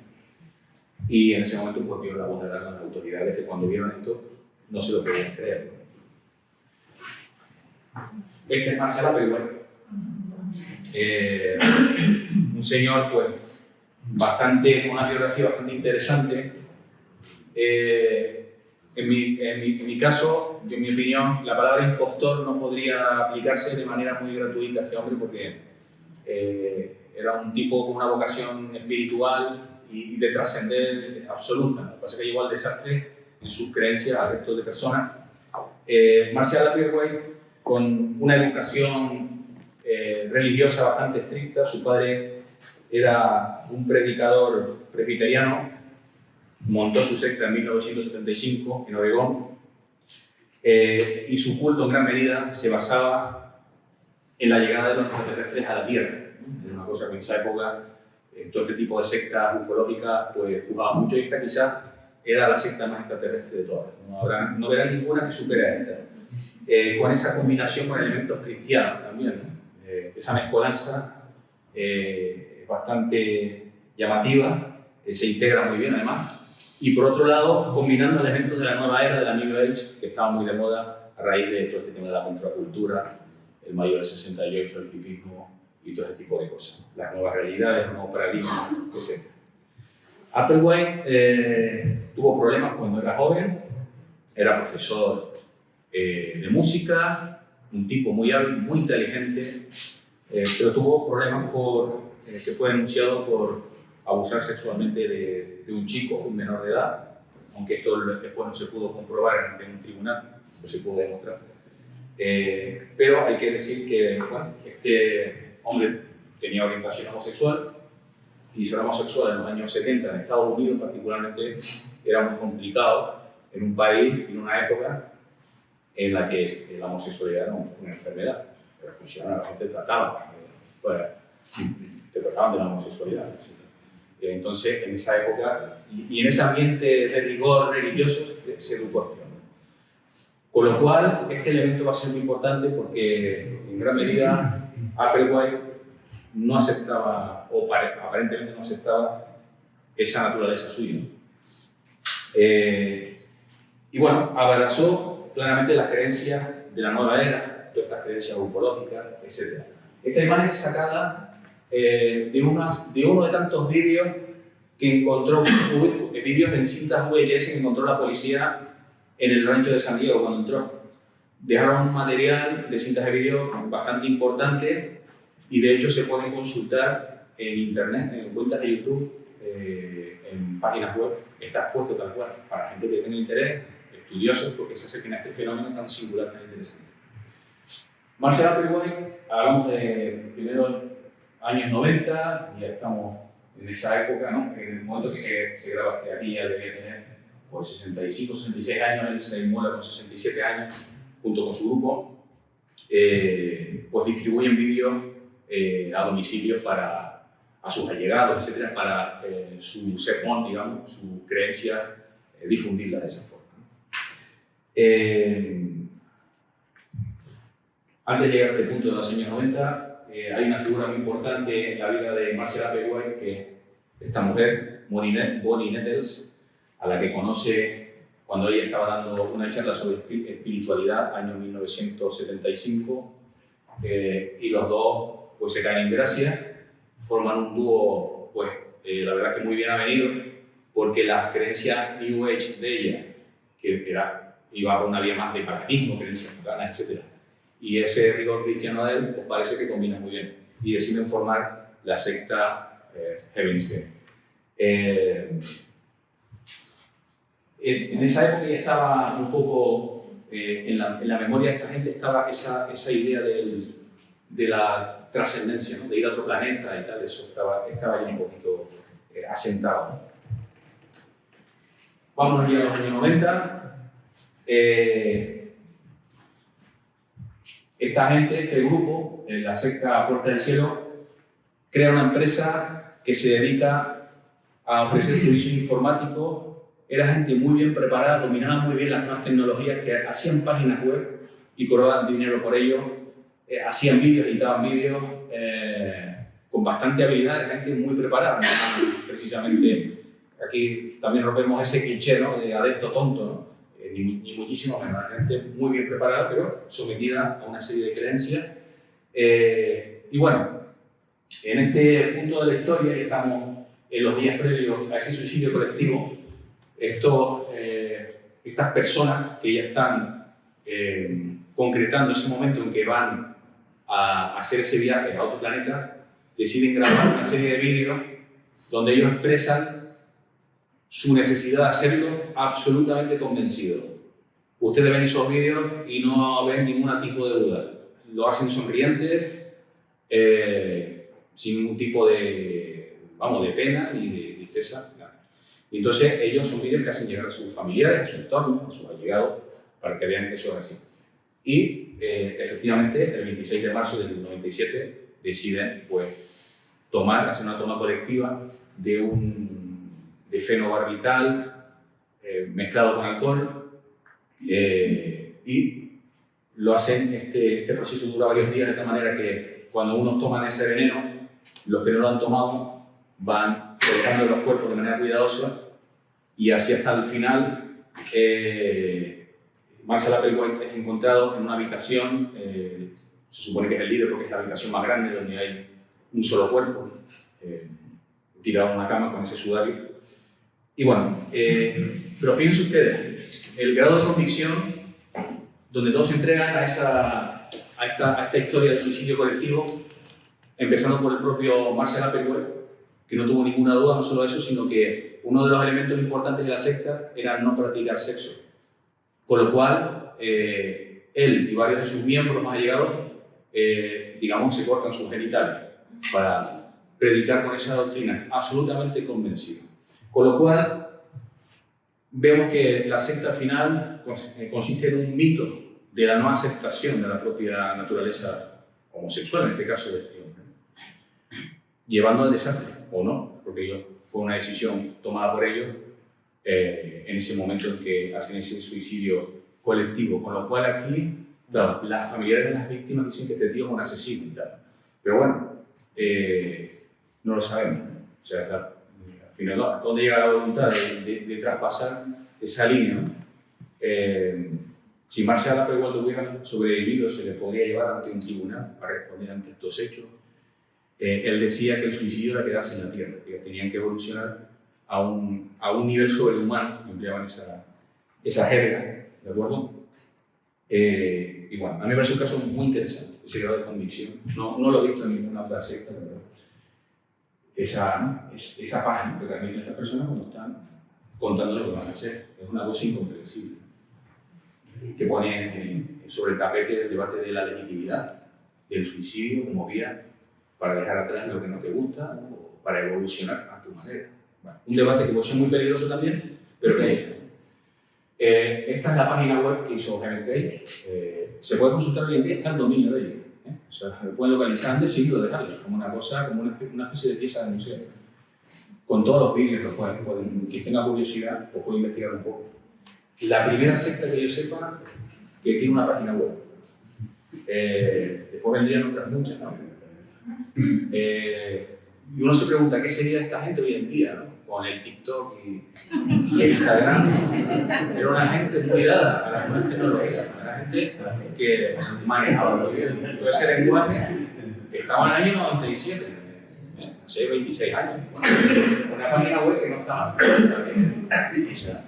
Y en ese momento pues dio la voz de alarma a las autoridades, que cuando vieron esto no se lo podían creer. Este es Marshall Applewhite, un señor pues con una biografía bastante interesante, En mi caso, en mi opinión, la palabra impostor no podría aplicarse de manera muy gratuita a este hombre porque era un tipo con una vocación espiritual y de trascender absoluta. Lo que pasa es que llegó al desastre en sus creencias al resto de personas. Marshall Applewhite, con una educación religiosa bastante estricta, su padre era un predicador presbiteriano, montó su secta en 1975 en Oregón y su culto en gran medida se basaba en la llegada de los extraterrestres a la Tierra. Era una cosa que en esa época todo este tipo de sectas ufológicas pues jugaba mucho y esta quizás era la secta más extraterrestre de todas. No verá ninguna que supere a esta. Con esa combinación con elementos cristianos también, ¿no? Esa mezcolanza bastante llamativa, se integra muy bien además. Y por otro lado, combinando elementos de la nueva era de la New Age, que estaba muy de moda a raíz de todo este tema de la contracultura, el mayo del 68, el hipismo y todo ese tipo de cosas. Las nuevas realidades, los nuevos paradigmas, etc. Applewhite tuvo problemas cuando era joven, era profesor de música, un tipo muy hábil, muy inteligente, pero tuvo problemas que fue denunciado por abusar sexualmente de un chico, un menor de edad, aunque esto después no se pudo comprobar ante un tribunal, no se pudo demostrar. Pero hay que decir que bueno, este hombre tenía orientación homosexual y ser homosexual en los años 70 en Estados Unidos particularmente era muy complicado en un país y en una época en la que la homosexualidad era una enfermedad, pero la gente trataba, te trataban de la homosexualidad. Entonces, en esa época y en ese ambiente de rigor religioso se educó este hombre. Con lo cual, este elemento va a ser muy importante porque en gran medida Applewhite no aceptaba, o aparentemente no aceptaba, esa naturaleza suya. Y bueno, abrazó claramente las creencias de la nueva era, todas estas creencias ufológicas, etc. Esta imagen es sacada de uno de tantos vídeos que encontró, vídeos en cintas VHS que encontró la policía en el rancho de San Diego cuando entró. Dejaron un material de cintas de vídeo bastante importante y de hecho se pueden consultar en internet, en cuentas de YouTube, en páginas web. Está expuesto tal cual para gente que tenga interés, estudiosos, porque se acerquen a este fenómeno tan singular, tan interesante. Marshall Applewhite, hablamos de primero años 90, ya estamos en esa época, ¿no? En el momento que se graba aquí ya debería tener pues, 65, 66 años, él se muere con 67 años, junto con su grupo, pues distribuyen vídeos a domicilios a sus allegados, etcétera, para su sermón, digamos, su creencia, difundirla de esa forma. Antes de llegar a este punto de los años 90, hay una figura muy importante en la vida de Marshall Applewhite, que es esta mujer, Bonnie Nettles, a la que conoce cuando ella estaba dando una charla sobre espiritualidad, año 1975, y los dos pues, se caen en gracia, forman un dúo, pues la verdad que muy bien avenido, porque las creencias New Age de ella, que iba por una vía más de paganismo, creencias paganas, etc., y ese rigor cristiano de él, pues parece que combina muy bien. Y deciden formar la secta Heaven's Gate. En esa época ya estaba un poco, en la memoria de esta gente estaba esa idea de la trascendencia, ¿no? De ir a otro planeta y tal, eso estaba ya un poquito asentado. Vámonos ya a los años 90. Esta gente, este grupo, la secta Puerta del Cielo, crea una empresa que se dedica a ofrecer servicios informáticos. Era gente muy bien preparada, dominaba muy bien las nuevas tecnologías, que hacían páginas web y cobraban dinero por ello, hacían vídeos, editaban vídeos, con bastante habilidad, gente muy preparada. Precisamente aquí también rompemos ese cliché, ¿no? De adepto tonto, ¿no? Ni muchísimo menos, gente muy bien preparada, pero sometida a una serie de creencias. Y bueno, en este punto de la historia, estamos en los días previos a ese suicidio colectivo, estas personas que ya están concretando ese momento en que van a hacer ese viaje a otro planeta, deciden grabar una serie de vídeos donde ellos expresan su necesidad de hacerlo absolutamente convencidos. Ustedes ven esos vídeos y no ven ningún atisbo de duda. Lo hacen sonrientes, sin ningún tipo de pena ni de tristeza. Y entonces ellos son vídeos que hacen llegar a sus familiares, a su entorno, a sus allegados, para que vean que eso es así. Y efectivamente, el 26 de marzo del 97 deciden pues, hacer una toma colectiva de fenobarbital mezclado con alcohol, y lo hacen, este proceso dura varios días de tal manera que cuando unos toman ese veneno, los que no lo han tomado van colocando los cuerpos de manera cuidadosa y así hasta el final. Marshall Applewhite es encontrado en una habitación, se supone que es el líder porque es la habitación más grande donde hay un solo cuerpo, tirado en una cama con ese sudario. Y bueno, pero fíjense ustedes, el grado de convicción donde todos se entregan a esta historia del suicidio colectivo, empezando por el propio Marshall Applewhite, que no tuvo ninguna duda, no solo eso, sino que uno de los elementos importantes de la secta era no practicar sexo. Con lo cual, él y varios de sus miembros más allegados, digamos, se cortan sus genitales para predicar con esa doctrina, absolutamente convencido. Con lo cual, vemos que la secta al final consiste en un mito de la no aceptación de la propia naturaleza homosexual, en este caso de este hombre, llevando al desastre, o no, porque fue una decisión tomada por ellos en ese momento en que hacen ese suicidio colectivo, con lo cual aquí, claro, las familiares de las víctimas dicen que este tío es un asesino y tal, pero bueno, no lo sabemos, o sea, al final, ¿hasta dónde llega la voluntad de traspasar esa línea, ¿no? Si Marshall Applewhite hubiera sobrevivido, se le podría llevar ante un tribunal para responder ante estos hechos. Él decía que el suicidio era quedarse en la tierra, que tenían que evolucionar a un nivel sobrehumano, empleaban esa jerga, ¿de acuerdo? Y bueno, a mí me parece un caso muy interesante, ese grado de convicción. No lo he visto en ninguna otra secta, pero esa página que transmiten estas personas cuando están contando lo que van a hacer, es una cosa incomprensible, que pone sobre el tapete el debate de la legitimidad del suicidio como vía para dejar atrás lo que no te gusta o para evolucionar a tu manera. Bueno, un debate que puede ser muy peligroso también, pero que hay. Esta es la página web que hizo Kenneth Gay. Se puede consultar hoy en día, está el dominio de ella. O sea, me pueden localizar antes y dejarlo como una cosa, como una especie de pieza de museo. Con todos los vídeos, que tenga curiosidad, pues puede investigar un poco. La primera secta que yo sepa que tiene una página web. Después vendrían otras muchas, ¿no? Y uno se pregunta qué sería esta gente hoy en día, ¿no? Con el TikTok y Instagram. Era una gente muy dada a las nuevas tecnologías, a la gente que manejaba todo ese lenguaje. Estaba en el año 97, hace 26 años. Una página web que no estaba bien. O sea,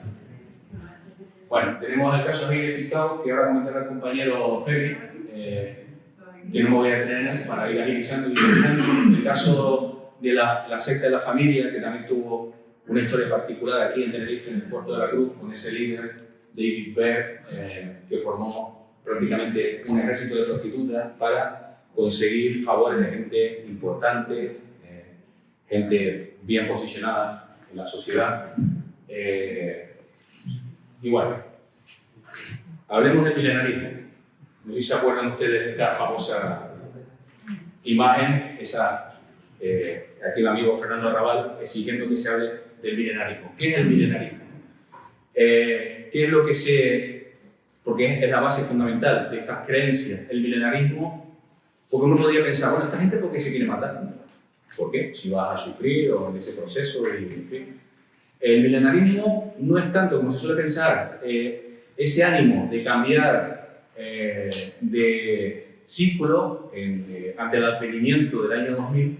bueno, tenemos el caso verificado que ahora comentará el compañero Feli, que no me voy a detener para ir agilizando y terminando. El caso de la secta de la familia, que también tuvo una historia particular aquí en Tenerife, en el puerto de la Cruz, con ese líder, David Baer, que formó prácticamente un ejército de prostitutas para conseguir favores de gente importante, gente bien posicionada en la sociedad. Y bueno, hablemos del milenarismo. No sé si se acuerdan ustedes de esta famosa imagen, aquí el amigo Fernando Arrabal exigiendo que se hable del milenarismo. ¿Qué es el milenarismo? ¿Qué es lo que porque es la base fundamental de estas creencias, el milenarismo? Porque uno podría pensar, bueno, esta gente ¿por qué se quiere matar? ¿Por qué? Si vas a sufrir o en ese proceso, en fin. El milenarismo no es tanto como se suele pensar, ese ánimo de cambiar de ciclo ante el advenimiento del año 2000,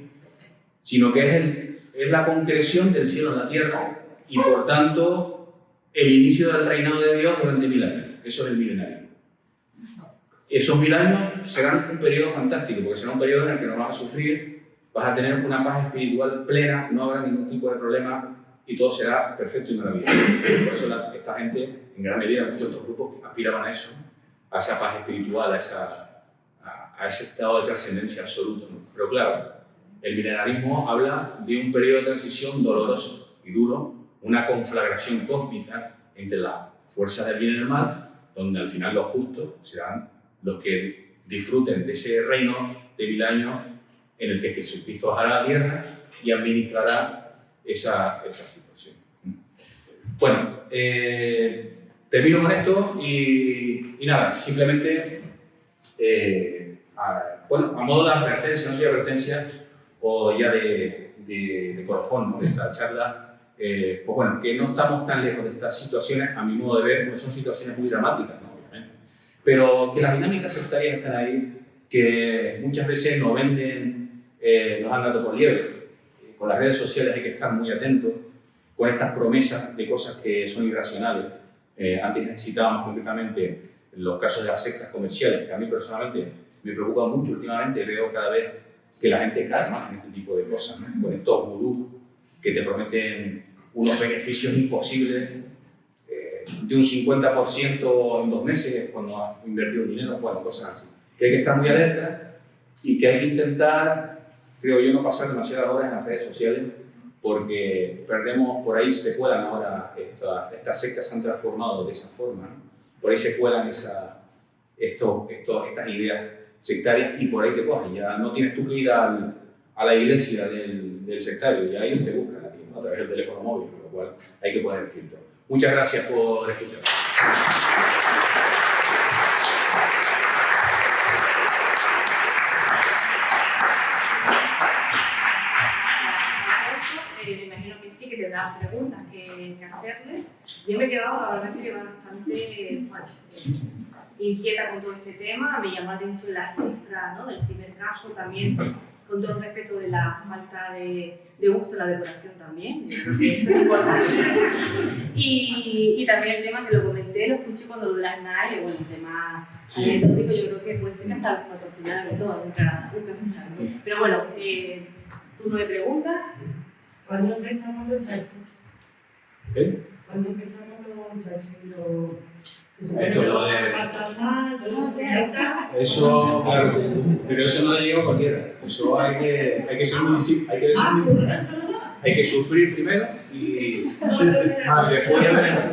sino que es la concreción del cielo en la tierra y por tanto el inicio del reinado de Dios durante 1000 años. Eso es el milenario. Esos 1000 años serán un periodo fantástico, porque será un periodo en el que no vas a sufrir, vas a tener una paz espiritual plena, no habrá ningún tipo de problema y todo será perfecto y maravilloso. Por eso esta gente, en gran medida, muchos de estos grupos aspiraban a eso, ¿no? A esa paz espiritual, a ese estado de trascendencia absoluto, ¿no? Pero claro, el milenarismo habla de un periodo de transición doloroso y duro, una conflagración cósmica entre las fuerzas del bien y del mal, donde al final los justos serán los que disfruten de ese reino de 1000 años en el que Jesucristo bajará a la tierra y administrará esa situación. Bueno, termino con esto y nada, simplemente a modo de advertencia, no sé si advertencia o ya de colofón, ¿no? De esta charla, pues bueno, que no estamos tan lejos de estas situaciones, a mi modo de ver, porque son situaciones muy dramáticas, ¿no? Obviamente, pero que las dinámicas sectarias están ahí, que muchas veces nos venden, nos han dado por liebre. Con las redes sociales hay que estar muy atentos con estas promesas de cosas que son irracionales. Antes citábamos concretamente los casos de las sectas comerciales, que a mí personalmente me preocupa mucho. Últimamente veo cada vez que la gente cae más en este tipo de cosas, ¿no? Con estos gurús que te prometen unos beneficios imposibles de un 50% en 2 meses cuando has invertido dinero, bueno, cosas así. Que hay que estar muy alerta y que hay que intentar, creo yo, no pasar demasiadas horas en las redes sociales porque perdemos, por ahí se cuelan ahora, estas sectas se han transformado de esa forma, ¿no? Por ahí se cuelan estas ideas sectarias y por ahí te cogen. Ya no tienes tú que ir a la iglesia del sectario, ya ellos te buscan a ti, ¿no? A través del teléfono móvil, con lo cual hay que poner el filtro. Muchas gracias por escuchar. Me imagino que sí, que tendrás preguntas que hacerle. Yo me he quedado, la verdad, que bastante inquieta con todo este tema. Me llamó la atención la cifra, ¿no? Del primer caso, también con todo el respeto de la falta de gusto en la decoración también. Yo creo que eso es importante. Y también el tema que lo comenté, lo escuché cuando lo de las NAE, bueno, el tema anecdótico, yo creo que puede ser que hasta los patrocinadores de todo, nunca se sabe. Pero bueno, turno de preguntas. ¿Cuándo empezamos los muchachos? ¿Cuándo empezamos los muchachos? Eso, claro, pero eso no le llega a cualquiera. Eso hay que ser muy hay que sufrir primero y después ya veremos.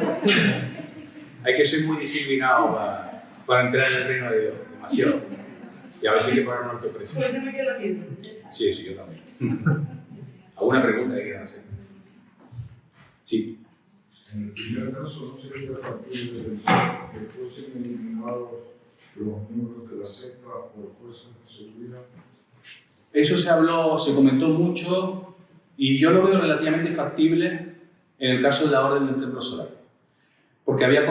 Hay que ser muy disciplinado para entrar en el reino de Dios, demasiado. Y a ver si hay que pagar un alto precio. Sí, yo también. ¿Alguna pregunta que quieran hacer? Sí. En el primer caso, ¿no sería factible pensar que fuesen eliminados los miembros de la secta por fuerzas de seguridad? Eso se comentó mucho y yo lo veo relativamente factible en el caso de la Orden del Templo Solar. Porque había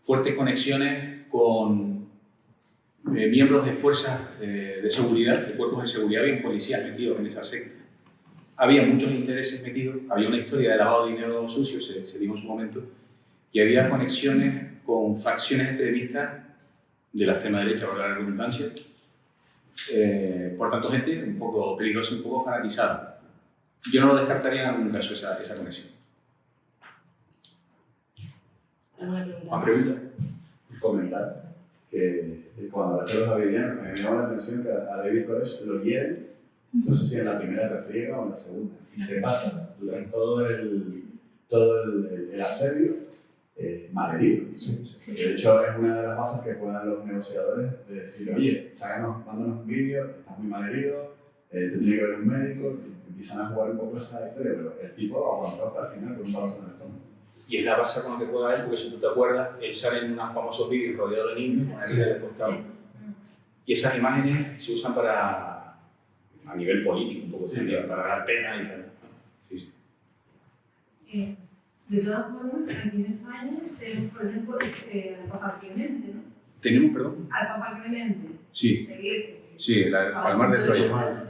fuertes conexiones con miembros de fuerzas de seguridad, de cuerpos de seguridad y policías metidos en esa secta. Había muchos intereses metidos, había una historia de lavado de dinero sucio, se dijo en su momento, y había conexiones con facciones extremistas de la extrema derecha, por la redundancia. Por tanto, gente un poco peligrosa, un poco fanatizada. Yo no lo descartaría en algún caso esa conexión. ¿Una pregunta? Comentar que cuando la los davidianos me llamó la atención que a David Koresh lo hieren, no sé si en la primera refriega o en la segunda, y se pasa durante todo el asedio malherido. De hecho, es una de las bases que juegan los negociadores de decir, oye, mándanos un vídeo, estás muy malherido, te tiene que ver un médico, y empiezan a jugar un poco esa historia, pero el tipo aguantó hasta el final con un balazo en el estómago. Y es la base con la que juega él, porque si tú te acuerdas, él sale en unos famosos vídeos rodeado de niños, con la herida del costado. Y esas imágenes se usan a nivel político, un poco también, para dar pena y tal. De todas formas, aquí en España tenemos, por ejemplo, al Papa Clemente, ¿no? ¿Tenemos, perdón? Al Papa Clemente. Sí. La iglesia. Sí, el Palmar de Troya.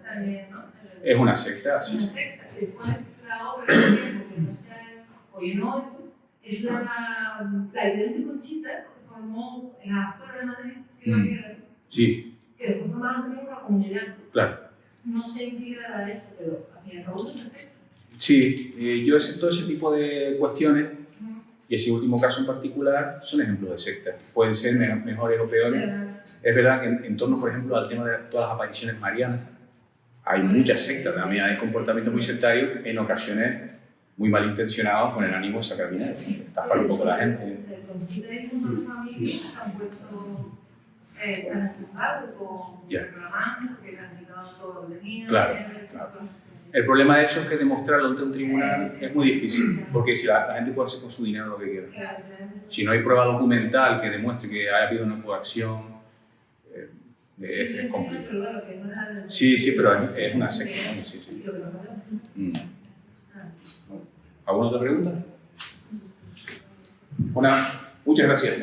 También, ¿no? Es una secta, sí. Una secta, se puede la obra también, porque no sea, Ollenoico, es la evidente Conchita que formó en la zona de Madrid, Sí, que después formaron también una comunidad. claro. No sé en qué quedará eso, pero al fin y al cabo se hace. Sí, yo todo ese tipo de cuestiones, y ese último caso en particular, son ejemplos de sectas. Pueden ser mejores o peores. Es verdad que en torno, por ejemplo, al tema de todas las apariciones marianas, hay muchas sectas, también hay comportamientos muy sectarios, en ocasiones muy malintencionados con el ánimo de sacar dinero, estafar un poco a la gente. El Conchita es una familia que han puesto tan asustado con reclamando, porque le han quitado todo lo que tenían. Claro, claro. El problema de eso es que demostrarlo ante un tribunal es muy difícil, porque si la gente puede hacer con su dinero lo que quiera. Si no hay prueba documental que demuestre que haya habido una coacción, es complicado. Sí, sí, pero es una secta, ¿no? Sí, sí. ¿Alguna otra pregunta? Muchas gracias.